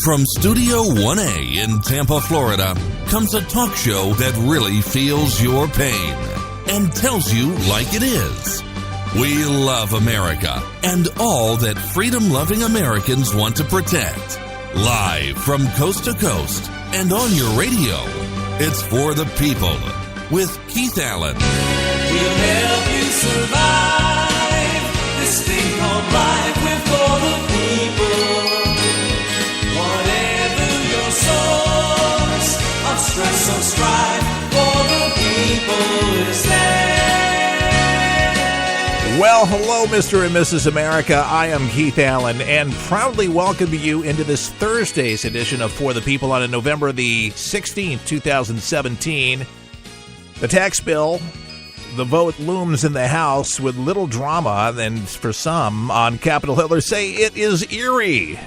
From Studio 1A in Tampa, Florida, comes a talk show that really feels your pain and tells you like it is. We love America and all that freedom-loving Americans want to protect. Live from coast to coast and on your radio, it's For the People with Keith Allen. We'll help you survive this thing called life. We're for the people. Whatever your source of stress or strife, for the people is there. Well, hello, Mr. and Mrs. America. I am Keith Allen, and proudly welcome you into this Thursday's edition of For the People on November the 16th, 2017. The tax bill, the vote looms in the House with little drama, and for some on Capitol Hill, they say it is eerie.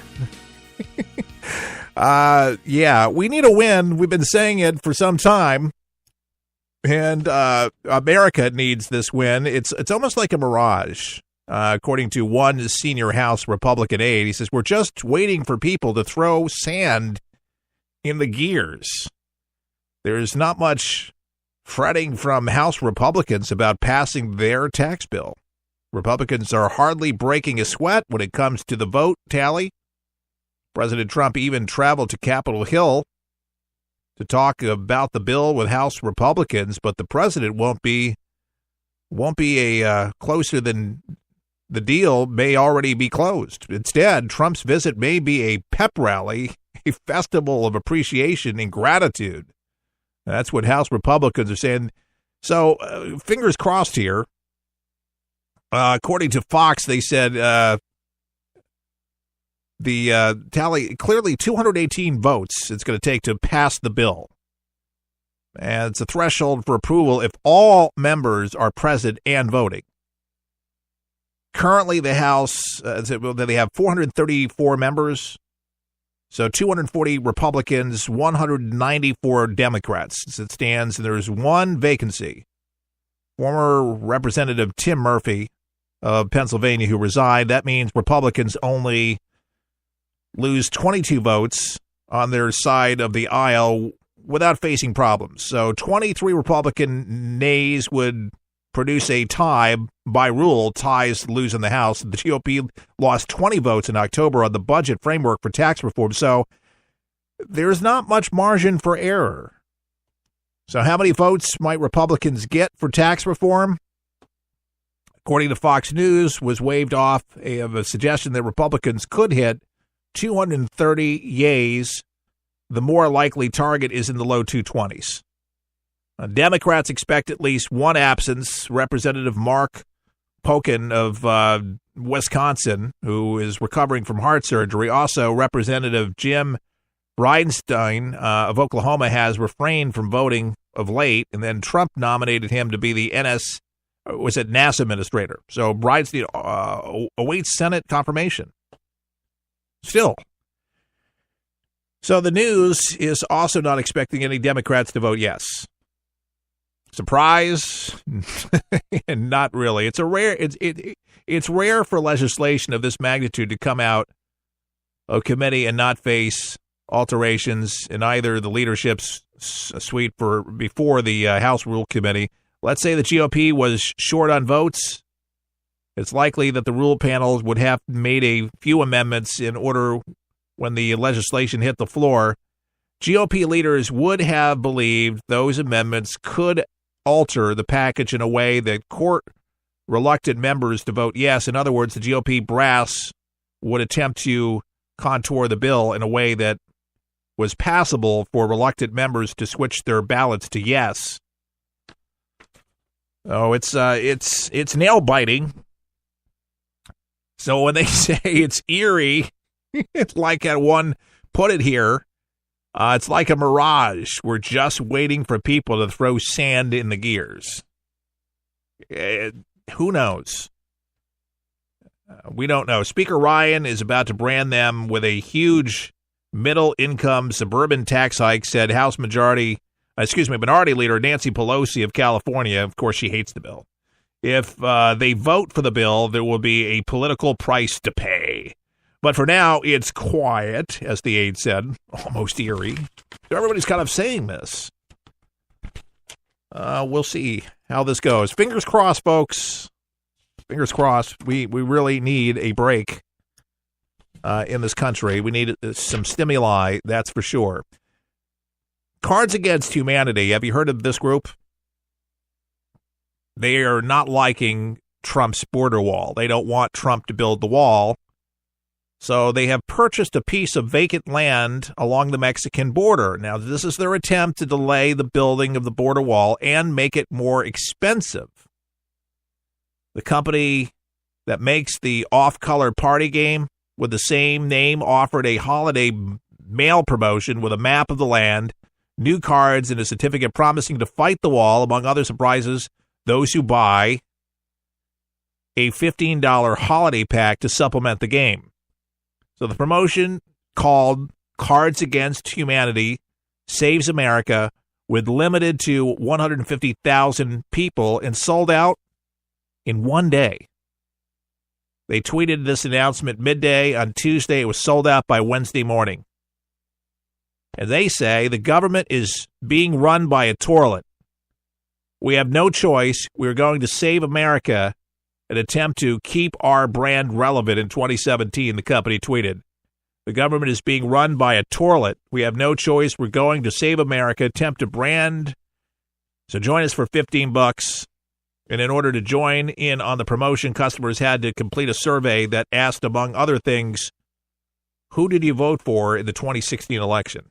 Yeah, we need a win. We've been saying it for some time. And America needs this win. It's almost like a mirage, according to one senior House Republican aide. He says, we're just waiting for people to throw sand in the gears. There's not much fretting from House Republicans about passing their tax bill. Republicans are hardly breaking a sweat when it comes to the vote tally. President Trump even traveled to Capitol Hill to talk about the bill with House Republicans, but the president won't be a closer than the deal may already be closed. Instead, Trump's visit may be a pep rally, a festival of appreciation and gratitude. That's what House Republicans are saying. So, fingers crossed here. According to Fox, they said the tally, clearly 218 votes it's going to take to pass the bill. And it's a threshold for approval if all members are present and voting. Currently, the House, they have 434 members. So 240 Republicans, 194 Democrats. As it stands, there's one vacancy. Former Representative Tim Murphy of Pennsylvania, who resigned. That means Republicans only lose 22 votes on their side of the aisle without facing problems. So 23 Republican nays would produce a tie. By rule, ties lose in the House. The GOP lost 20 votes in October on the budget framework for tax reform. So there's not much margin for error. So how many votes might Republicans get for tax reform? According to Fox News, was waved off of a suggestion that Republicans could hit 230 yays. The more likely target is in the low 220s. Democrats expect at least one absence. Representative Mark Pocan of Wisconsin, who is recovering from heart surgery. Also, Representative Jim Bridenstine of Oklahoma has refrained from voting of late, and then Trump nominated him to be the NASA administrator. So Bridenstine awaits Senate confirmation. Still. So the news is also not expecting any Democrats to vote yes. Surprise? Not really. It's rare for legislation of this magnitude to come out of committee and not face alterations in either the leadership's suite before the House Rule Committee. Let's say the GOP was short on votes. It's likely that the rule panel would have made a few amendments in order when the legislation hit the floor. GOP leaders would have believed those amendments could alter the package in a way that court reluctant members to vote yes. In other words, the GOP brass would attempt to contour the bill in a way that was passable for reluctant members to switch their ballots to yes. Oh, it's nail biting. So when they say it's eerie, it's like one put it here. It's like a mirage. We're just waiting for people to throw sand in the gears. Who knows? We don't know. Speaker Ryan is about to brand them with a huge middle-income suburban tax hike, said Minority Leader Nancy Pelosi of California. Of course, she hates the bill. If they vote for the bill, there will be a political price to pay. But for now, it's quiet, as the aide said, almost eerie. So everybody's kind of saying this. We'll see how this goes. Fingers crossed, folks. Fingers crossed. We really need a break in this country. We need some stimuli, that's for sure. Cards Against Humanity. Have you heard of this group? They are not liking Trump's border wall. They don't want Trump to build the wall. So they have purchased a piece of vacant land along the Mexican border. Now, this is their attempt to delay the building of the border wall and make it more expensive. The company that makes the off-color party game with the same name offered a holiday mail promotion with a map of the land, new cards, and a certificate promising to fight the wall, among other surprises, those who buy a $15 holiday pack to supplement the game. So the promotion, called Cards Against Humanity Saves America, with limited to 150,000 people and sold out in one day. They tweeted this announcement midday on Tuesday. It was sold out by Wednesday morning. And they say the government is being run by a toilet. We have no choice. We're going to save America, an attempt to keep our brand relevant in 2017, the company tweeted. The government is being run by a toilet. We have no choice. We're going to save America, attempt to brand. So join us for $15. And in order to join in on the promotion, customers had to complete a survey that asked, among other things, who did you vote for in the 2016 election?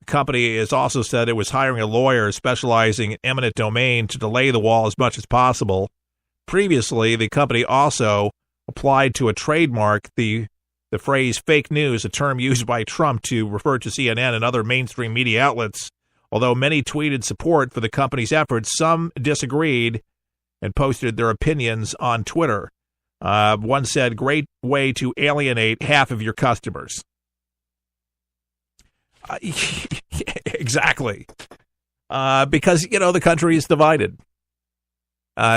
The company has also said it was hiring a lawyer specializing in eminent domain to delay the wall as much as possible. Previously, the company also applied to a trademark the phrase fake news, a term used by Trump to refer to CNN and other mainstream media outlets. Although many tweeted support for the company's efforts, some disagreed and posted their opinions on Twitter. One said, great way to alienate half of your customers. Exactly. Because, the country is divided.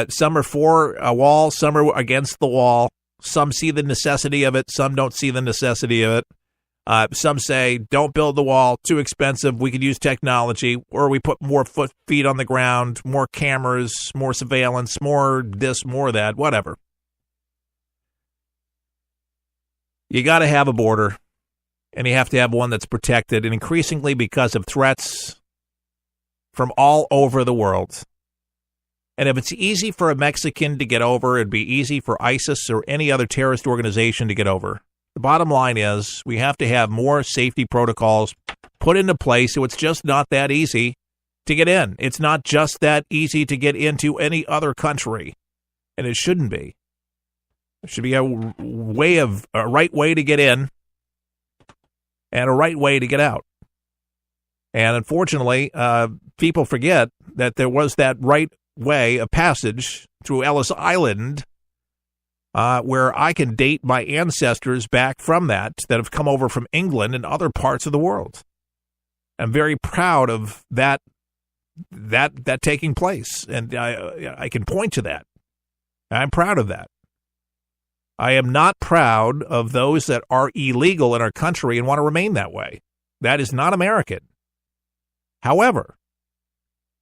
Some are for a wall, some are against the wall. Some see the necessity of it, some don't see the necessity of it. Some say, don't build the wall, too expensive, we could use technology, or we put more feet on the ground, more cameras, more surveillance, more this, more that, whatever. You got to have a border, and you have to have one that's protected, and increasingly because of threats from all over the world. And if it's easy for a Mexican to get over, it'd be easy for ISIS or any other terrorist organization to get over. The bottom line is we have to have more safety protocols put into place so it's just not that easy to get in. It's not just that easy to get into any other country, and it shouldn't be. There should be a right way to get in and a right way to get out. And unfortunately, people forget that there was that right way of passage through Ellis Island, where I can date my ancestors back from that have come over from England and other parts of the world. I'm very proud of that taking place, and I can point to that. I'm proud of that. I am not proud of those that are illegal in our country and want to remain that way. That is not American. However,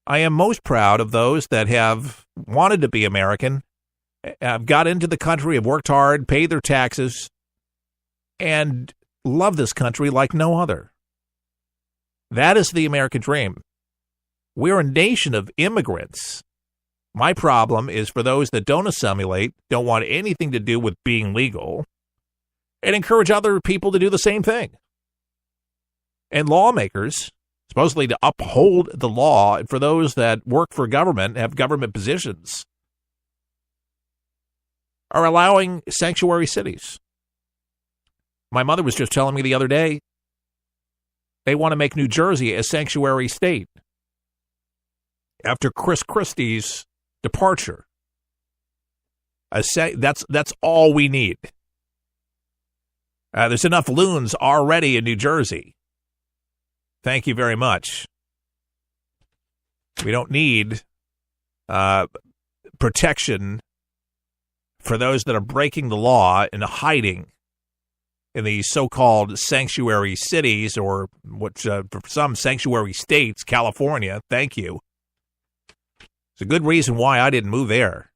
I am most proud of those that have wanted to be American, have got into the country, have worked hard, paid their taxes, and love this country like no other. That is the American dream. We're a nation of immigrants. My problem is for those that don't assimilate, don't want anything to do with being legal, and encourage other people to do the same thing. And lawmakers, supposedly to uphold the law, and for those that work for government, have government positions, are allowing sanctuary cities. My mother was just telling me the other day, they want to make New Jersey a sanctuary state after Chris Christie's departure. That's all we need. There's enough loons already in New Jersey. Thank you very much. We don't need protection for those that are breaking the law and hiding in these so-called sanctuary cities, or which for some sanctuary states, California. Thank you. It's a good reason why I didn't move there.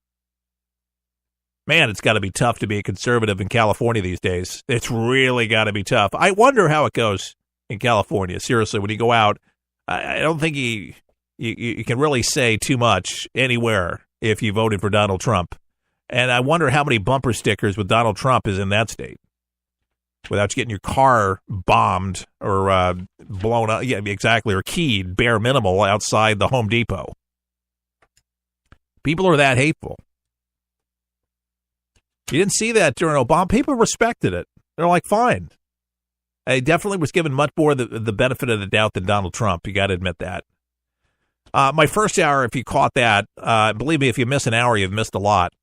Man, it's got to be tough to be a conservative in California these days. It's really got to be tough. I wonder how it goes in California. Seriously, when you go out, I don't think you can really say too much anywhere if you voted for Donald Trump. And I wonder how many bumper stickers with Donald Trump is in that state without you getting your car bombed or blown up. Yeah, exactly. Or keyed, bare minimal, outside the Home Depot. People are that hateful. You didn't see that during Obama. People respected it. They're like, fine. I definitely was given much more the benefit of the doubt than Donald Trump. You got to admit that. My first hour, if you caught that, believe me, if you miss an hour, you've missed a lot.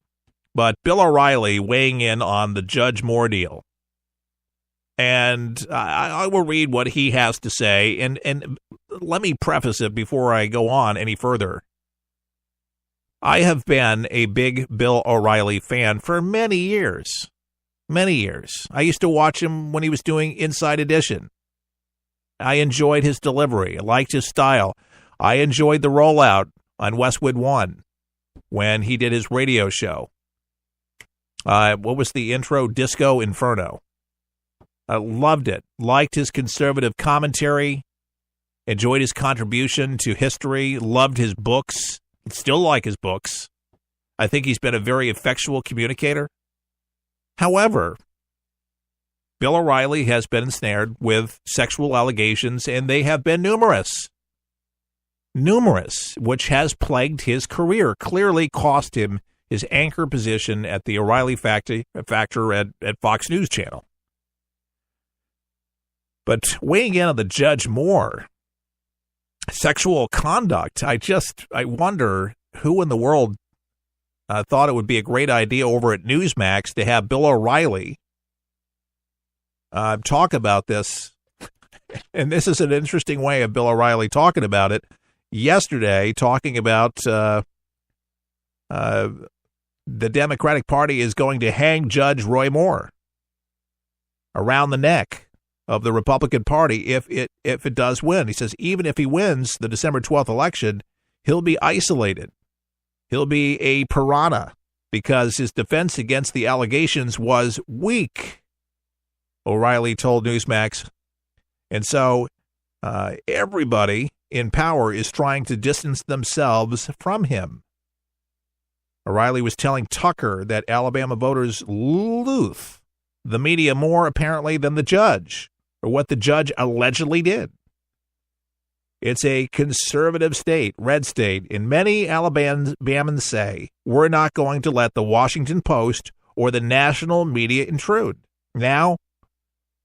But Bill O'Reilly weighing in on the Judge Moore deal. And I will read what he has to say. And let me preface it before I go on any further. I have been a big Bill O'Reilly fan for many years. Many years. I used to watch him when he was doing Inside Edition. I enjoyed his delivery. I liked his style. I enjoyed the rollout on Westwood One when he did his radio show. What was the intro? Disco Inferno. I loved it. Liked his conservative commentary. Enjoyed his contribution to history. Loved his books. Still like his books. I think he's been a very effectual communicator. However, Bill O'Reilly has been ensnared with sexual allegations, and they have been numerous. Numerous, which has plagued his career, clearly cost him his anchor position at the O'Reilly factor at Fox News Channel. But weighing in on the Judge Moore sexual conduct, I wonder who in the world thought it would be a great idea over at Newsmax to have Bill O'Reilly talk about this. And this is an interesting way of Bill O'Reilly talking about it. Yesterday, talking about the Democratic Party is going to hang Judge Roy Moore around the neck of the Republican Party if it does win. He says even if he wins the December 12th election, he'll be isolated. He'll be a piranha because his defense against the allegations was weak, O'Reilly told Newsmax. And so everybody in power is trying to distance themselves from him. O'Reilly was telling Tucker that Alabama voters loathe the media more apparently than the judge, or what the judge allegedly did. It's a conservative state, red state, and many Alabamans say we're not going to let the Washington Post or the national media intrude. Now,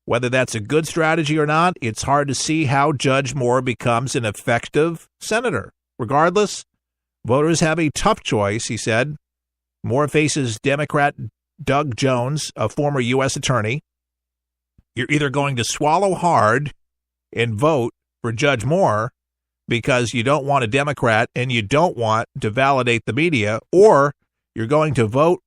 whether that's a good strategy or not, it's hard to see how Judge Moore becomes an effective senator. Regardless, voters have a tough choice, he said. Moore faces Democrat Doug Jones, a former U.S. attorney. You're either going to swallow hard and vote for Judge Moore because you don't want a Democrat and you don't want to validate the media, or you're going to vote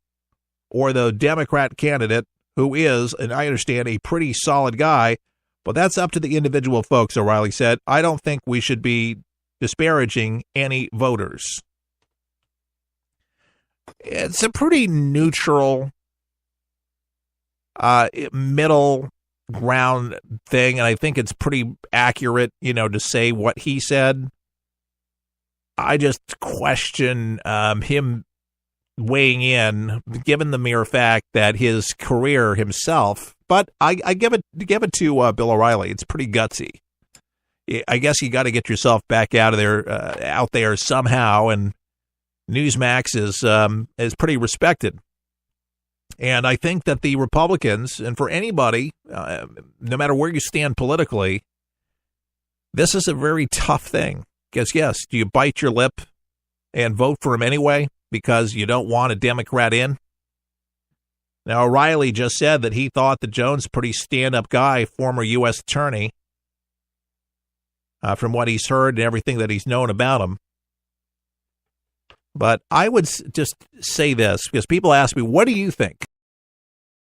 or the Democrat candidate who is, and I understand, a pretty solid guy, but that's up to the individual folks, O'Reilly said. I don't think we should be disparaging any voters. It's a pretty neutral, middle ground thing, and I think it's pretty accurate, to say what he said. I just question him weighing in, given the mere fact that his career himself, but I give it to Bill O'Reilly. It's pretty gutsy. I guess you got to get yourself back out there somehow, and Newsmax is pretty respected. And I think that the Republicans, and for anybody, no matter where you stand politically, this is a very tough thing. Because, yes, do you bite your lip and vote for him anyway because you don't want a Democrat in? Now, O'Reilly just said that he thought that Jones, pretty stand-up guy, former U.S. attorney, from what he's heard and everything that he's known about him. But I would just say this, because people ask me, what do you think?